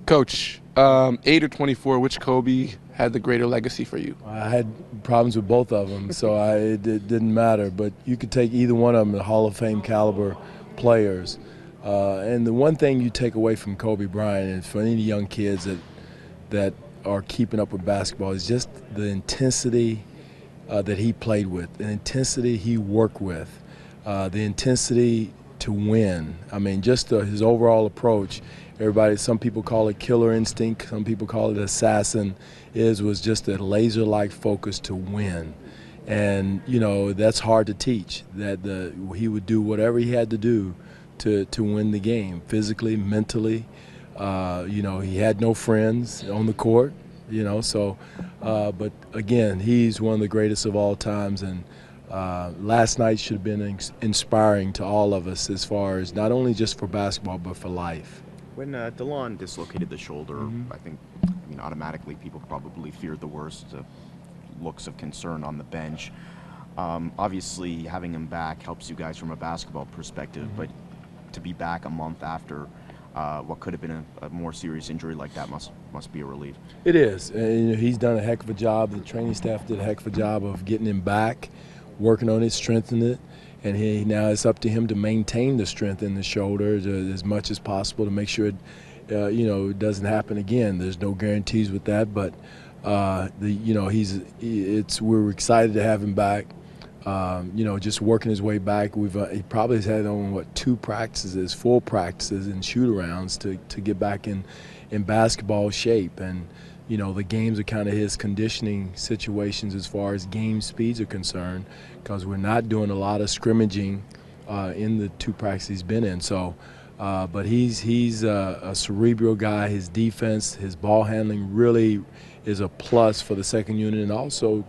Coach, 8 or 24, which Kobe had the greater legacy for you? I had problems with both of them, so it didn't matter. But you could take either one of them, the Hall of Fame caliber players. And the one thing you take away from Kobe Bryant, and for any young kids that are keeping up with basketball, is just the intensity that he played with, the intensity he worked with, the intensity to win. I mean, just his overall approach. Some people call it killer instinct, some people call it assassin. Was just a laser-like focus to win. And, that's hard to teach, that he would do whatever he had to do to win the game, physically, mentally. He had no friends on the court, but again, he's one of the greatest of all times. And last night should have been inspiring to all of us as far as not only just for basketball, but for life. When Dwane dislocated the shoulder, I think, automatically people probably feared the worst, looks of concern on the bench. Obviously, having him back helps you guys from a basketball perspective, but to be back a month after what could have been a more serious injury like that must be a relief. It is. He's done a heck of a job. The training staff did a heck of a job of getting him back, working on it, strengthening it. And now it's up to him to maintain the strength in the shoulder as much as possible to make sure it doesn't happen again. There's no guarantees with that, but we're excited to have him back. Just working his way back. He probably has had on full practices and shoot-arounds to get back in basketball shape. And the games are kind of his conditioning situations as far as game speeds are concerned, because we're not doing a lot of scrimmaging in the 2 practices he's been in. So, but he's a cerebral guy. His defense, his ball handling really is a plus for the second unit and also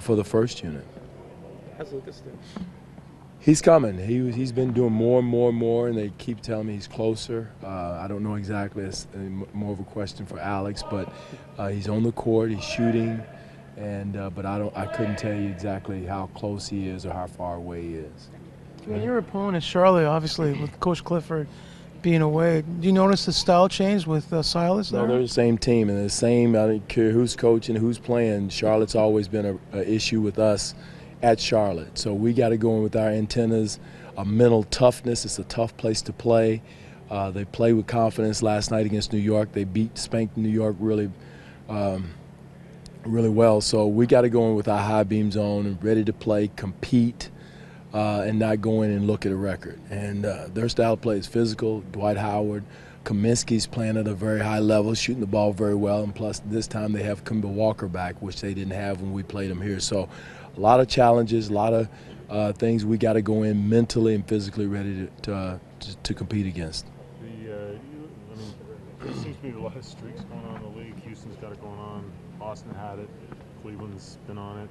for the first unit. How's Lucas doing? He's coming. He's been doing more and more, and they keep telling me he's closer. I don't know exactly. It's more of a question for Alex, but he's on the court. He's shooting, but I couldn't tell you exactly how close he is or how far away he is. When your opponent is Charlotte, obviously with Coach Clifford being away, do you notice the style change with Silas there? No, they're the same team, and the same. I don't care who's coaching, who's playing. Charlotte's always been an issue with us at Charlotte. So we got to go in with our antennas, a mental toughness. It's a tough place to play. They played with confidence last night against New York. They spanked New York really well. So we got to go in with our high beams on and ready to play, compete, and not go in and look at a record. And their style of play is physical. Dwight Howard, Kaminsky's playing at a very high level, shooting the ball very well. And plus this time they have Kemba Walker back, which they didn't have when we played them here. So a lot of challenges, a lot of things we got to go in mentally and physically ready to compete against. There seems to be a lot of streaks going on in the league. Houston's got it going on. Boston had it. Cleveland's been on it.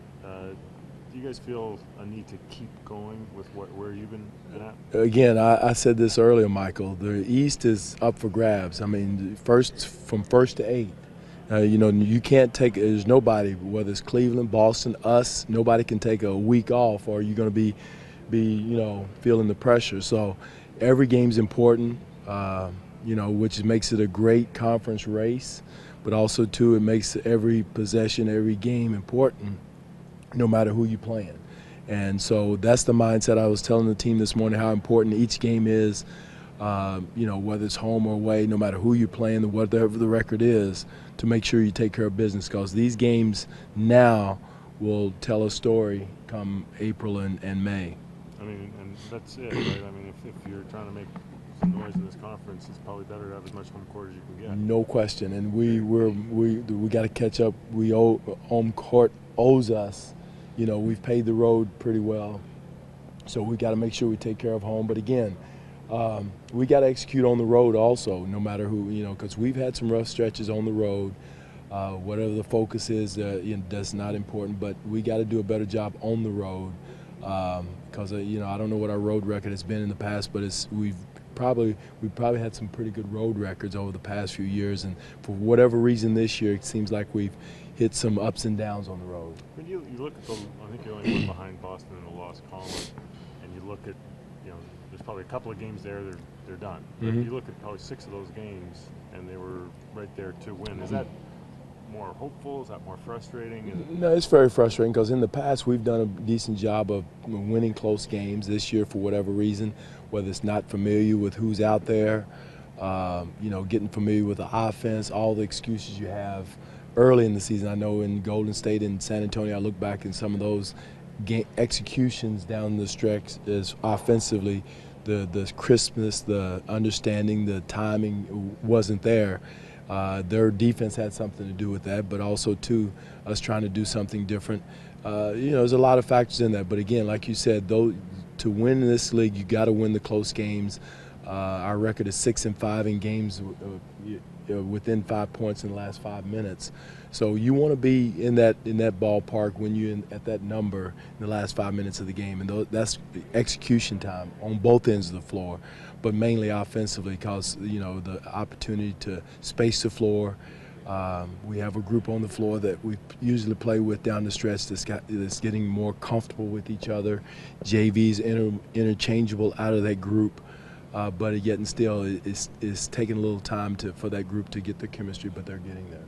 Do you guys feel a need to keep going with where you've been at? Again, I said this earlier, Michael. The East is up for grabs. I mean, from first to eighth. You can't take – there's nobody, whether it's Cleveland, Boston, us, nobody can take a week off or you're going to be feeling the pressure. So every game's important, which makes it a great conference race. But also, too, it makes every possession, every game important, no matter who you're playing. And so that's the mindset I was telling the team this morning, how important each game is, whether it's home or away, no matter who you're playing, whatever the record is, to make sure you take care of business, because these games now will tell a story come April and May. I mean, and that's it, right? I mean, if you're trying to make some noise in this conference, it's probably better to have as much home court as you can get. No question, and we got to catch up. Home court owes us. We've paid the road pretty well, so we got to make sure we take care of home. But again, we got to execute on the road also, no matter who, because we've had some rough stretches on the road. Whatever the focus is, that's not important, but we got to do a better job on the road, because I don't know what our road record has been in the past, but we've probably had some pretty good road records over the past few years, and for whatever reason this year it seems like we've hit some ups and downs on the road. When you look at I think you're only one behind Boston in the loss column, and you look at, there's probably a couple of games there they're done. Mm-hmm. You look at probably 6 of those games, and they were right there to win. Is that more hopeful? Is that more frustrating? No, it's very frustrating because in the past we've done a decent job of winning close games. This year, for whatever reason, whether it's not familiar with who's out there, getting familiar with the offense, all the excuses you have early in the season. I know in Golden State and San Antonio, I look back in some of those executions down the stretch is offensively, the crispness, the understanding, the timing wasn't there. Their defense had something to do with that, but also, too, us trying to do something different. There's a lot of factors in that. But, again, like you said, though, to win in this league, you got to win the close games. Our record is 6-5 in games within 5 points in the last 5 minutes. So you want to be in that ballpark when you're at that number in the last 5 minutes of the game, and that's execution time on both ends of the floor, but mainly offensively because the opportunity to space the floor. We have a group on the floor that we usually play with down the stretch that's getting more comfortable with each other. JV's interchangeable out of that group. But yet and still, it's taking a little time for that group to get their chemistry, but they're getting there.